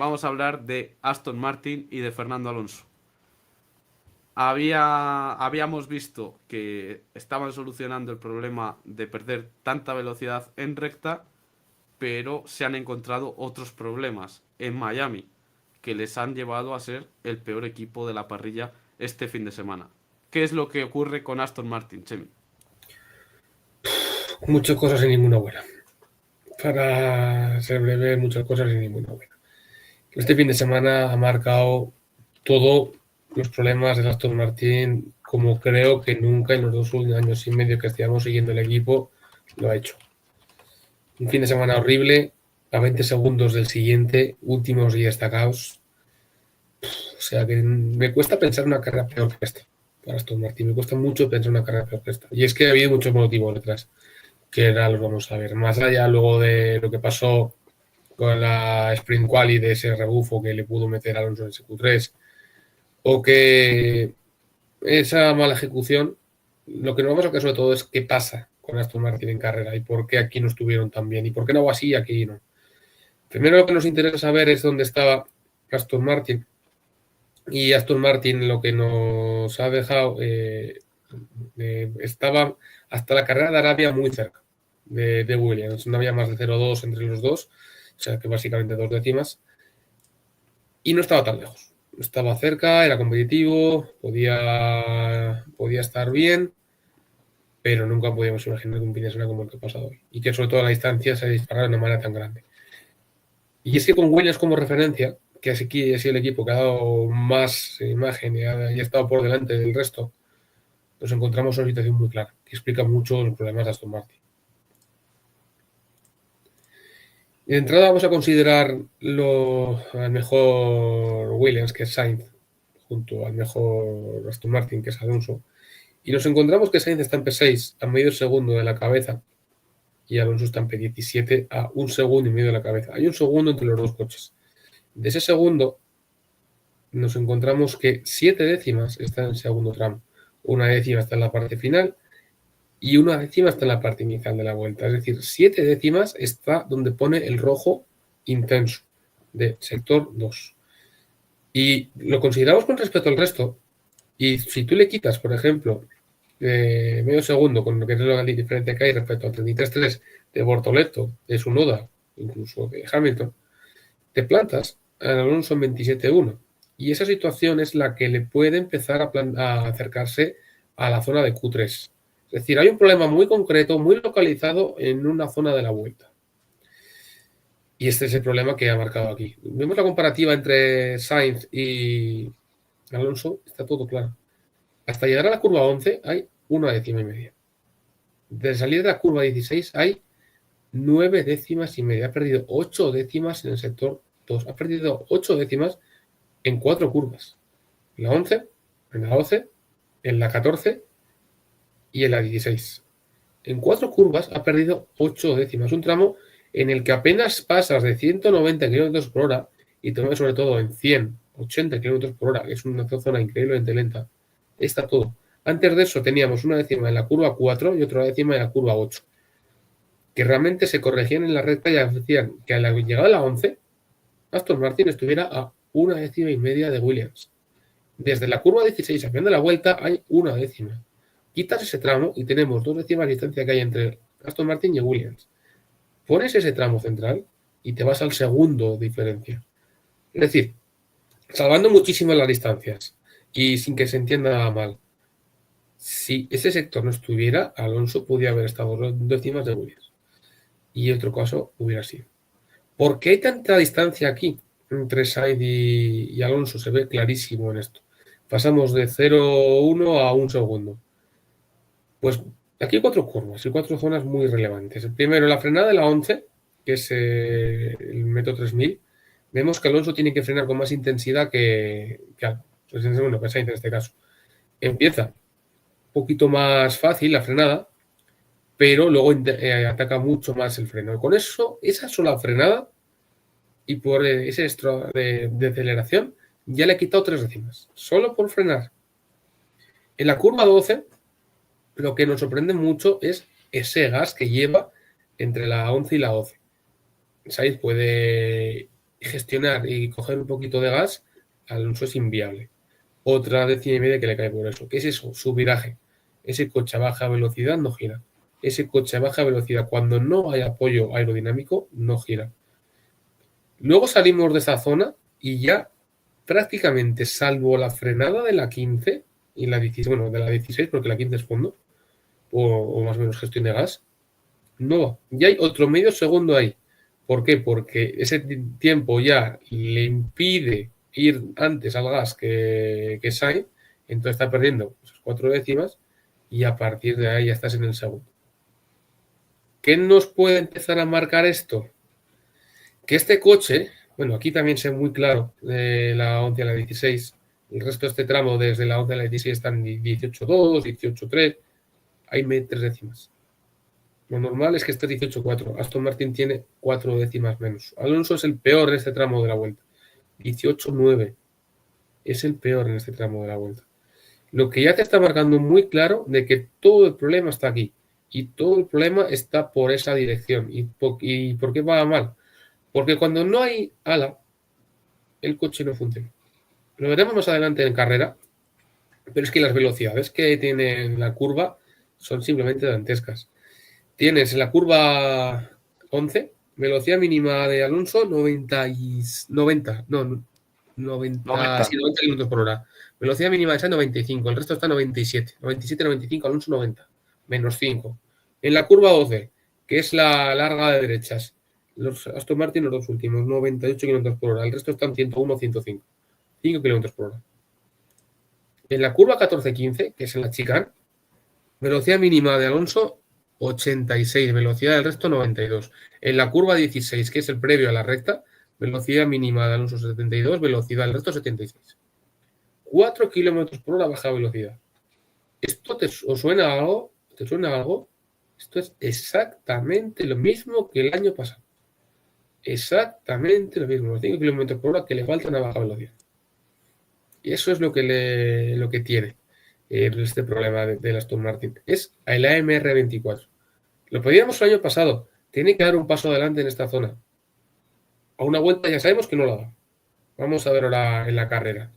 vamos a hablar de Aston Martin y de Fernando Alonso. Habíamos visto que estaban solucionando el problema de perder tanta velocidad en recta, pero se han encontrado otros problemas en Miami que les han llevado a ser el peor equipo de la parrilla este fin de semana. ¿Qué es lo que ocurre con Aston Martin, Chemi? Muchas cosas y ninguna buena. Para ser breve, muchas cosas y ninguna buena. Este fin de semana ha marcado todos los problemas de Aston Martin, como creo que nunca en los 2 años y medio que estábamos siguiendo el equipo lo ha hecho. Un fin de semana horrible, a 20 segundos del siguiente, últimos y destacados. O sea que me cuesta pensar una carrera peor que esta para Aston Martin. Me cuesta mucho pensar una carrera peor que esta. Y es que ha habido muchos motivos detrás, que ahora los vamos a ver. Más allá luego de lo que pasó con la Sprint Quali, de ese rebufo que le pudo meter Alonso en ese Q3, o que esa mala ejecución, lo que nos vamos a ver sobre todo es qué pasa con Aston Martin en carrera y por qué aquí no estuvieron tan bien y por qué no así y aquí no. Primero lo que nos interesa saber es dónde estaba Aston Martin, y Aston Martin lo que nos ha dejado estaba hasta la carrera de Arabia muy cerca de Williams, no había más de 0,2 entre los dos, o sea que básicamente 2 décimas, y no estaba tan lejos, estaba cerca, era competitivo, podía estar bien, pero nunca podíamos imaginar que un fin de semana como el que ha pasado hoy, y que sobre todo la distancia se disparara de una manera tan grande. Y es que con Williams como referencia, que ha sido el equipo que ha dado más imagen y ha estado por delante del resto, nos encontramos en una situación muy clara, que explica mucho los problemas de Aston Martin. De entrada vamos a considerar al mejor Williams, que es Sainz, junto al mejor Aston Martin, que es Alonso, y nos encontramos que Sainz está en P6 a medio segundo de la cabeza y Alonso está en P17 a 1,5 segundos de la cabeza. Hay 1 segundo entre los dos coches. De ese segundo nos encontramos que 7 décimas están en el segundo tramo. 1 décima está en la parte final y 1 décima está en la parte inicial de la vuelta. Es decir, 7 décimas está donde pone el rojo intenso de sector 2. Y lo consideramos con respecto al resto. Y si tú le quitas, por ejemplo, medio segundo, con lo que es la diferencia que hay respecto al 33.3 de Bortoleto, de Tsunoda, incluso de Hamilton, te plantas al Alonso en 27.1. Y esa situación es la que le puede empezar a acercarse a la zona de Q3. Es decir, hay un problema muy concreto, muy localizado en una zona de la vuelta. Y este es el problema que ha marcado aquí. Vemos la comparativa entre Sainz y Alonso, está todo claro. Hasta llegar a la curva 11 hay 1,5 décimas. De salir de la curva 16 hay 9,5 décimas. Ha perdido 8 décimas en el sector 2. Ha perdido 8 décimas en 4 curvas. En la 11, en la 12, en la 14 y en la 16. En 4 curvas ha perdido 8 décimas. Un tramo en el que apenas pasas de 190 km por hora y te mueves sobre todo en 180 km por hora, que es una zona increíblemente lenta. Está todo. Antes de eso teníamos 1 décima en la curva 4 y otra décima en la curva 8, que realmente se corregían en la recta y hacían que a la llegada de la 11 Aston Martin estuviera a 1,5 décimas de Williams. Desde la curva 16 haciendo la vuelta hay 1 décima. Quitas ese tramo y tenemos 2 décimas de distancia que hay entre Aston Martin y Williams. Pones ese tramo central y te vas al segundo de diferencia. Es decir, salvando muchísimo las distancias y sin que se entienda mal, si ese sector no estuviera, Alonso podía haber estado 2 décimas de Williams. Y otro caso hubiera sido. ¿Por qué hay tanta distancia aquí entre Sainz y Alonso? Se ve clarísimo en esto. Pasamos de 0,1 a 1 segundo. Pues aquí hay 4 curvas y 4 zonas muy relevantes. Primero, la frenada de la 11, que es el metro 3000, vemos que Alonso tiene que frenar con más intensidad que Sainz en este caso. Empieza un poquito más fácil la frenada, pero luego ataca mucho más el freno. Con eso, esa sola frenada y por ese extra de aceleración, ya le he quitado 3 décimas, solo por frenar. En la curva 12, lo que nos sorprende mucho es ese gas que lleva entre la 11 y la 12. Sainz puede gestionar y coger un poquito de gas, Alonso es inviable. Otra 10,5 que le cae por eso. ¿Qué es eso? Su viraje. Ese coche a baja velocidad no gira. Ese coche a baja velocidad, cuando no hay apoyo aerodinámico, no gira. Luego salimos de esa zona y ya prácticamente, salvo la frenada de la 15 y la 16, bueno, de la 16, porque la 15 es fondo, o más o menos gestión de gas, no, ya hay otro medio segundo ahí. ¿Por qué? Porque ese tiempo ya le impide ir antes al gas que Sainz, entonces está perdiendo esas 4 décimas y a partir de ahí ya estás en el segundo. ¿Qué nos puede empezar a marcar esto? Que este coche, bueno, aquí también sé muy claro de la 11 a la 16, el resto de este tramo desde la 11 a la 16 están 18,2, 18,3, hay 3 décimas. Lo normal es que esté 18,4. Aston Martin tiene 4 décimas menos. Alonso es el peor en este tramo de la vuelta. 18,9. Es el peor en este tramo de la vuelta. Lo que ya te está marcando muy claro de que todo el problema está aquí. Y todo el problema está por esa dirección. ¿Y por qué va mal? Porque cuando no hay ala, el coche no funciona. Lo veremos más adelante en carrera. Pero es que las velocidades que tiene la curva son simplemente dantescas. Tienes en la curva 11, velocidad mínima de Alonso 90 kilómetros por hora. Velocidad mínima de Sainz 95, el resto está 97. 97, 95, Alonso 90, menos 5. En la curva 12, que es la larga de derechas, los Aston Martin, los dos últimos, 98 kilómetros por hora, el resto están 101, 105, 5 kilómetros por hora. En la curva 14-15, que es en la chicane, velocidad mínima de Alonso 86, velocidad del resto 92. En la curva 16, que es el previo a la recta, velocidad mínima de Alonso 72, velocidad del resto 76. 4 kilómetros por hora baja velocidad. ¿Esto os suena a algo? ¿Te suena a algo? Esto es exactamente lo mismo que el año pasado. Exactamente lo mismo, los 5 kilómetros por hora que le faltan a baja velocidad. Y eso es lo que tiene este problema del Aston Martin. Es el AMR24. Lo pedíamos el año pasado. Tiene que dar un paso adelante en esta zona. A una vuelta ya sabemos que no lo da. Vamos a ver ahora en la carrera.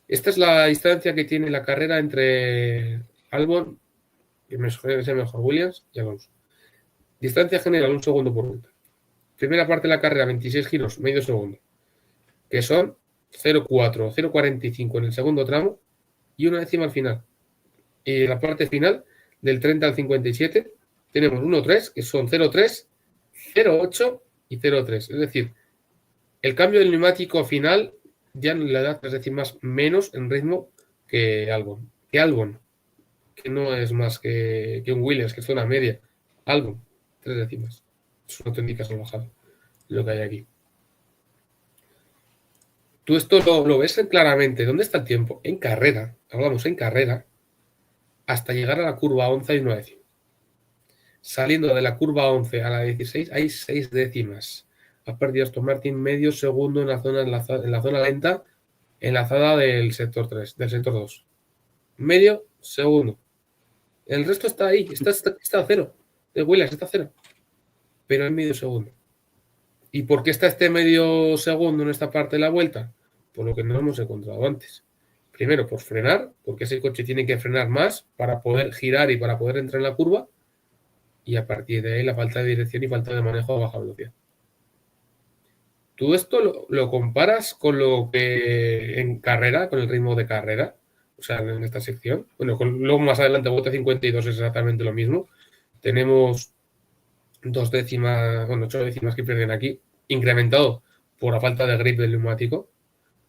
Esta es la distancia que tiene la carrera entre Albon, que es el mejor Williams, y Alonso. Distancia general, un segundo por vuelta. Primera parte de la carrera, 26 giros, medio segundo. Que son 0,4, 0,45 en el segundo tramo y una décima al final. Y en la parte final, del 30 al 57, tenemos 1,3, que son 0,3, 0,8 y 0,3. Es decir, el cambio del neumático final ya le da 3 décimas menos en ritmo que Albon. Que no es más que un Williams, que es zona media. Albon, 3 décimas. Es una auténtica salvajada lo que hay aquí. Tú esto lo ves claramente. ¿Dónde está el tiempo? En carrera. Hablamos en carrera. Hasta llegar a la curva 11 hay una décima. Saliendo de la curva 11 a la 16 hay 6 décimas. Ha perdido Aston Martin medio segundo en la zona lenta enlazada del sector 3, del sector 2. Medio segundo. El resto está ahí, está a cero. De Williams está a cero. Pero en medio segundo. ¿Y por qué está este medio segundo en esta parte de la vuelta? Por lo que no hemos encontrado antes. Primero, por frenar, porque ese coche tiene que frenar más para poder girar y para poder entrar en la curva. Y a partir de ahí la falta de dirección y falta de manejo a baja velocidad. Tú esto lo comparas con lo que en carrera, con el ritmo de carrera, o sea, en esta sección. Bueno, luego más adelante, vuelta 52 es exactamente lo mismo. Tenemos 2 décimas, bueno, 8 décimas que pierden aquí, incrementado por la falta de grip del neumático,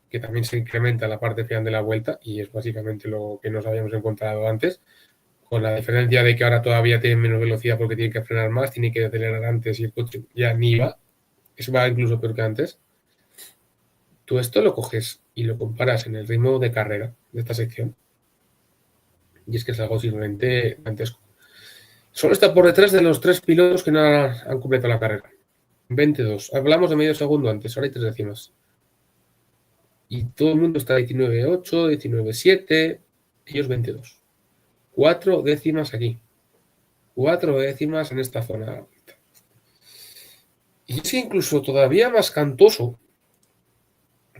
que también se incrementa en la parte final de la vuelta y es básicamente lo que nos habíamos encontrado antes, con la diferencia de que ahora todavía tienen menos velocidad porque tienen que frenar más, tienen que acelerar antes y el coche ya ni va. Eso va incluso peor que antes. Tú esto lo coges y lo comparas en el ritmo de carrera de esta sección. Y es que es algo simplemente dantesco. Solo está por detrás de los 3 pilotos que no han completado la carrera. 22. Hablamos de medio segundo antes, ahora hay 3 décimas. Y todo el mundo está 19,8, 19,7, ellos 22. 4 décimas aquí. 4 décimas en esta zona. Y es incluso todavía más cantoso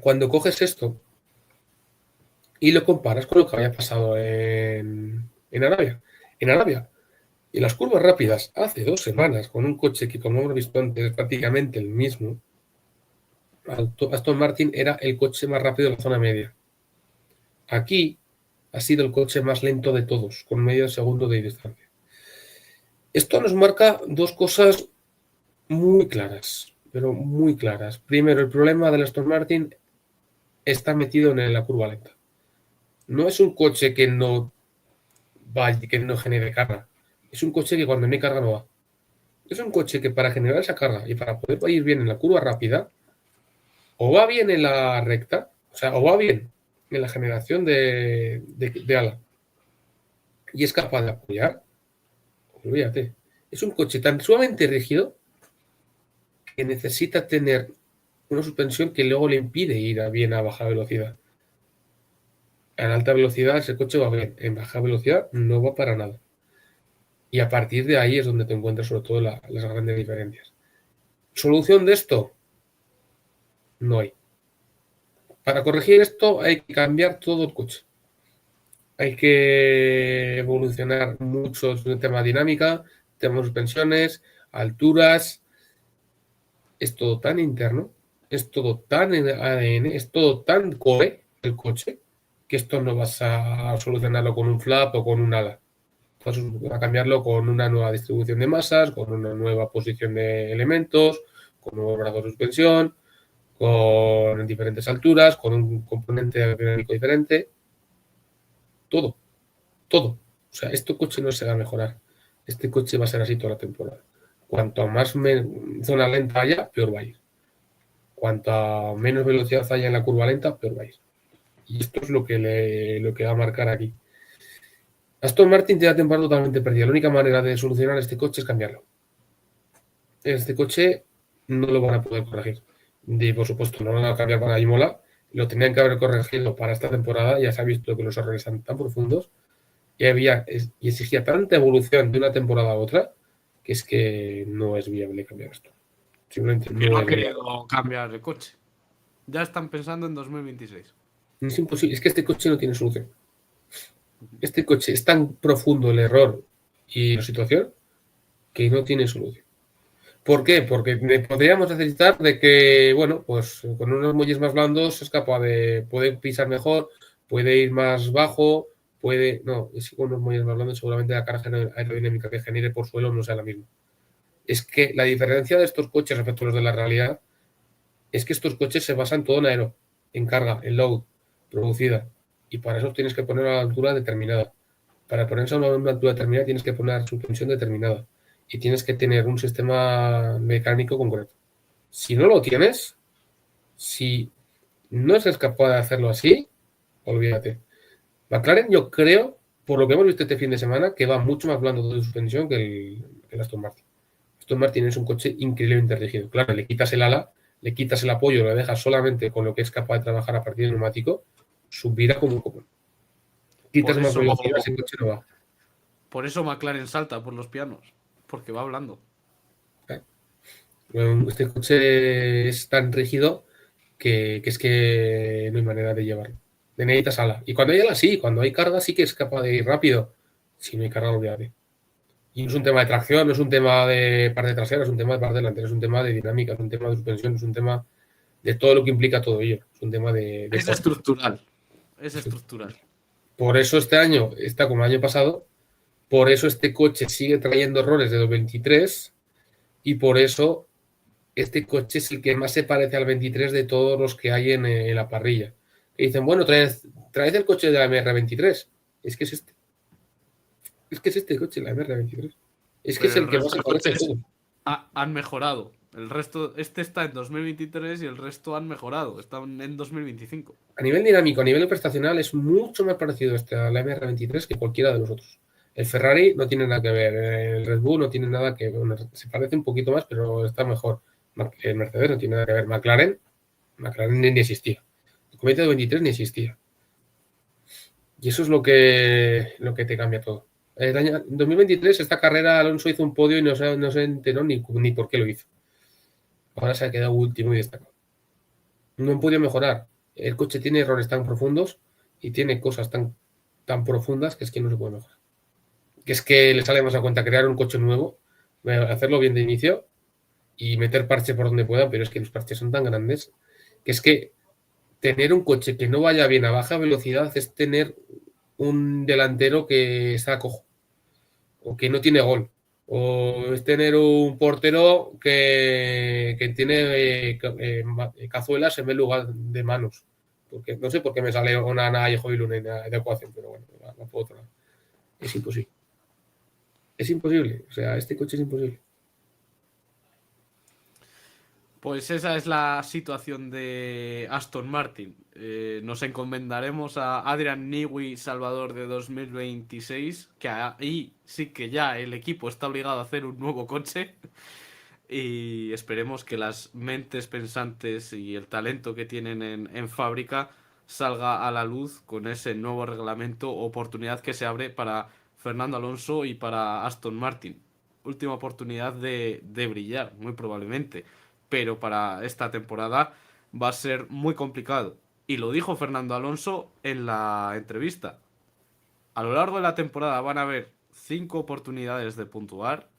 cuando coges esto y lo comparas con lo que había pasado en Arabia. En Arabia, en las curvas rápidas, hace 2 semanas, con un coche que, como hemos visto antes, es prácticamente el mismo, Aston Martin era el coche más rápido de la zona media. Aquí ha sido el coche más lento de todos, con medio segundo de distancia. Esto nos marca 2 cosas muy claras, pero muy claras. Primero, el problema del Aston Martin está metido en la curva lenta. No es un coche que no genere carga. Es un coche que cuando no hay carga no va. Es un coche que para generar esa carga y para poder ir bien en la curva rápida, o va bien en la recta, o sea, o va bien en la generación de ala y es capaz de apoyar, olvídate. Es un coche tan sumamente rígido que necesita tener una suspensión que luego le impide ir bien a baja velocidad. En alta velocidad ese coche va bien, en baja velocidad no va para nada. Y a partir de ahí es donde te encuentras sobre todo las grandes diferencias. ¿Solución de esto? No hay. Para corregir esto hay que cambiar todo el coche. Hay que evolucionar mucho en el tema dinámica, tema de suspensiones, alturas. Es todo tan interno, es todo tan en ADN, es todo tan core el coche, que esto no vas a solucionarlo con un flap o con un ala. Vas a cambiarlo con una nueva distribución de masas, con una nueva posición de elementos, con nuevos brazos de suspensión, con diferentes alturas, con un componente aerodinámico diferente. Todo, todo. O sea, este coche no se va a mejorar. Este coche va a ser así toda la temporada. Cuanto más zona lenta haya, peor va a ir. Cuanta menos velocidad haya en la curva lenta, peor va a ir. Y esto es lo que va a marcar aquí. Aston Martin tiene la temporada totalmente perdida. La única manera de solucionar este coche es cambiarlo. Este coche no lo van a poder corregir. Y por supuesto, no lo van a cambiar para Imola. Lo tenían que haber corregido para esta temporada. Ya se ha visto que los errores están tan profundos y exigía tanta evolución de una temporada a otra que es que no es viable cambiar esto. Simplemente Que no no han es viable. querido cambiar el coche. Ya están pensando en 2026. Es imposible. Es que este coche no tiene solución. Este coche es tan profundo el error y la situación que no tiene solución. ¿Por qué? Porque podríamos necesitar de que, bueno, pues con unos muelles más blandos es capaz de poder pisar mejor, puede ir más bajo, puede... No, es que con unos muelles más blandos seguramente la carga aerodinámica que genere por suelo no sea la misma. Es que la diferencia de estos coches respecto a los de la realidad es que estos coches se basan todo en aero, en carga, en load, producida. Y para eso tienes que poner una altura determinada. Para ponerse a una altura determinada tienes que poner suspensión determinada. Y tienes que tener un sistema mecánico concreto. Si no lo tienes, si no eres capaz de hacerlo así, olvídate. McLaren, yo creo, por lo que hemos visto este fin de semana, que va mucho más blando de suspensión que el Aston Martin. Aston Martin es un coche increíblemente rígido. Claro, le quitas el ala, le quitas el apoyo, lo dejas solamente con lo que es capaz de trabajar a partir del neumático, subirá como un copón. Quitas más velocidad, ese coche no va. Por eso McLaren salta por los pianos, porque va hablando. Este coche es tan rígido que es que no hay manera de llevarlo. Necesitas ala. Y cuando hay ala, sí, cuando hay carga, sí que es capaz de ir rápido. Si no hay carga, olvídate. Y no es un tema de tracción, no es un tema de parte trasera, es un tema de parte delantera, es un tema de dinámica, es un tema de suspensión, es un tema de todo lo que implica todo ello. Es un tema de es estructural. Es estructural. Por eso este año está como el año pasado, por eso este coche sigue trayendo errores de los 23 y por eso este coche es el que más se parece al 23 de todos los que hay en la parrilla. Y dicen, bueno, traed el coche de la MR23. Es que es este. Es que es este coche, la MR23. Es que Pero es el que más se parece a todo. Han mejorado. El resto, este está en 2023 y el resto han mejorado. Están en 2025. A nivel dinámico, a nivel prestacional, es mucho más parecido a la MR23 que cualquiera de los otros. El Ferrari no tiene nada que ver, el Red Bull no tiene nada que ver, se parece un poquito más, pero está mejor. El Mercedes no tiene nada que ver. McLaren ni existía. El comité de 23 ni existía. Y eso es lo que te cambia todo. En 2023, esta carrera, Alonso hizo un podio y no se enteró ni por qué lo hizo. Ahora se ha quedado último y destacado. No han podido mejorar. el coche tiene errores tan profundos y tiene cosas tan profundas que es que no se puede mejorar. Que es que le sale más a cuenta crear un coche nuevo, hacerlo bien de inicio y meter parche por donde pueda, pero es que los parches son tan grandes que es que tener un coche que no vaya bien a baja velocidad es tener un delantero que está cojo o que no tiene gol. O es tener un portero que tiene cazuelas en vez lugar de manos. Porque no sé por qué me sale una y Hoylund de ecuación, pero bueno, no puedo otro lado. Es imposible. Es imposible. O sea, este coche es imposible. Pues esa es la situación de Aston Martin. Nos encomendaremos a Adrian Newey, Salvador de 2026, que ahí sí que ya el equipo está obligado a hacer un nuevo coche. Y esperemos que las mentes pensantes y el talento que tienen en fábrica salga a la luz con ese nuevo reglamento, oportunidad que se abre para Fernando Alonso y para Aston Martin. Última oportunidad de brillar, muy probablemente, pero para esta temporada va a ser muy complicado. Y lo dijo Fernando Alonso en la entrevista. A lo largo de la temporada van a haber 5 oportunidades de puntuar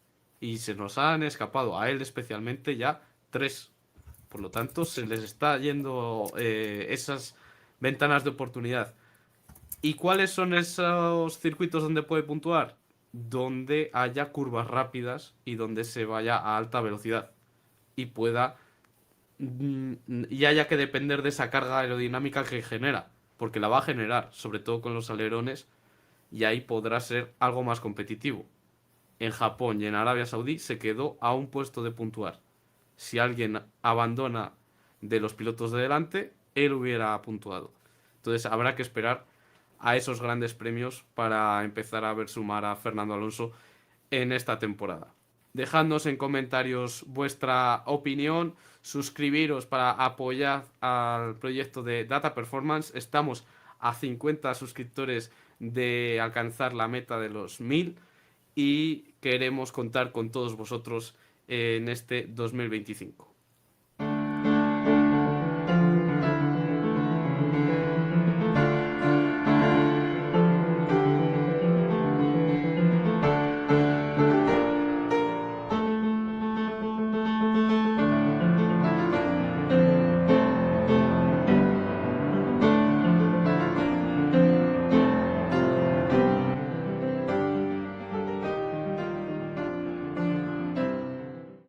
y se nos han escapado, a él especialmente, ya 3. Por lo tanto, se les está yendo esas ventanas de oportunidad. ¿Y cuáles son esos circuitos donde puede puntuar? Donde haya curvas rápidas y donde se vaya a alta velocidad y pueda y haya que depender de esa carga aerodinámica que genera, porque la va a generar, sobre todo con los alerones, y ahí podrá ser algo más competitivo. En Japón y en Arabia Saudí se quedó a un puesto de puntuar. Si alguien abandona de los pilotos de delante, él hubiera puntuado. Entonces habrá que esperar a esos grandes premios para empezar a ver sumar a Fernando Alonso en esta temporada. Dejadnos en comentarios vuestra opinión, suscribiros para apoyar al proyecto de Data Performance. Estamos a 50 suscriptores de alcanzar la meta de los 1000 y queremos contar con todos vosotros en este 2025.